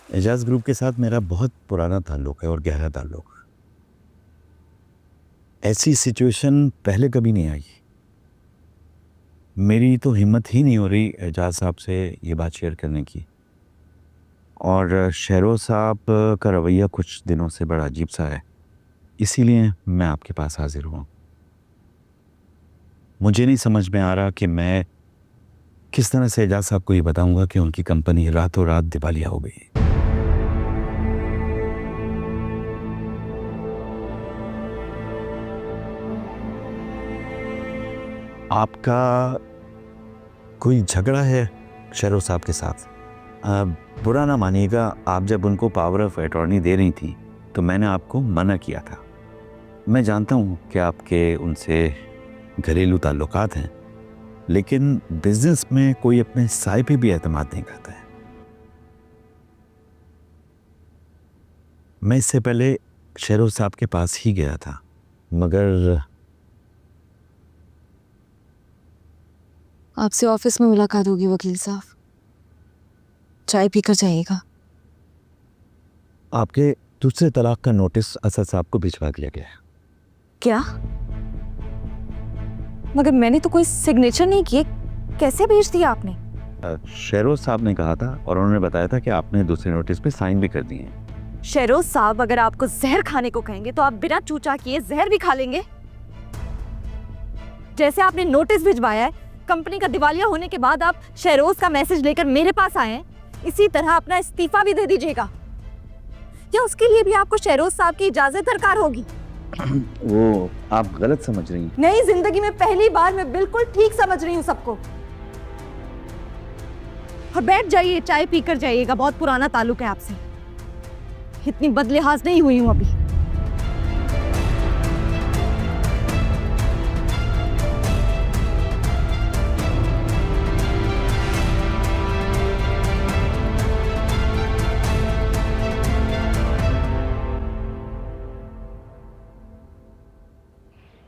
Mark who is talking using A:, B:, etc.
A: Ejaz group के साथ मेरा बहुत पुराना ताल्लुक है और गहरा ताल्लुक। ऐसी सिचुएशन पहले कभी नहीं आई। मेरी तो हिम्मत ही नहीं हो रही एजाज साहब से ये बात शेयर करने की। और शेरोज साहब का रवैया कुछ दिनों से बड़ा अजीब सा है, इसीलिए मैं आपके पास हाजिर हुआ। मुझे नहीं समझ में आ रहा कि मैं किस तरह से एजाज साहब को ये बताऊंगा कि उनकी कंपनी रातों रात दिवालिया हो गई। आपका कोई झगड़ा है शेरोज साहब के साथ? बुरा ना मानिएगा, आप जब उनको पावर ऑफ अटॉर्नी दे रही थी तो मैंने आपको मना किया था। मैं जानता हूँ कि आपके उनसे घरेलू ताल्लुकात हैं, लेकिन बिजनेस में कोई अपने साय पे भी एतमाद नहीं करता है। मैं इससे पहले शेरोज साहब के पास ही गया था, मगर
B: आपसे ऑफिस में मुलाकात होगी वकील साहब, चाय पीकर जाइएगा।
A: आपके दूसरे तलाक का नोटिस असद साहब को भिजवा दिया गया है।
B: क्या? मगर मैंने तो कोई सिग्नेचर नहीं किए, कैसे भेज दिया आपने?
A: शेरोज साहब ने कहा था और उन्होंने बताया था कि आपने दूसरे नोटिस पे साइन भी कर दिए हैं।
B: शेरोज साहब अगर आपको जहर खाने को कहेंगे तो आप बिना चूचा किए जहर भी खा लेंगे। जैसे आपने नोटिस भिजवाया है कंपनी का दिवालिया होने के बाद, आप शेरोज का मैसेज लेकर मेरे पास आए हैं, इसी तरह अपना इस्तीफा भी दे दीजिएगा। या उसके लिए भी आपको शेरोज साहब की इजाजत दरकार होगी?
A: वो आप गलत समझ रही हैं।
B: नई जिंदगी में पहली बार मैं बिल्कुल ठीक समझ रही हूँ सबको। और बैठ जाइए, चाय पीकर जाइएगा, बहुत पुराना ताल्लुक है आपसे। इतनी बदलिहाज नहीं हुई हूँ अभी।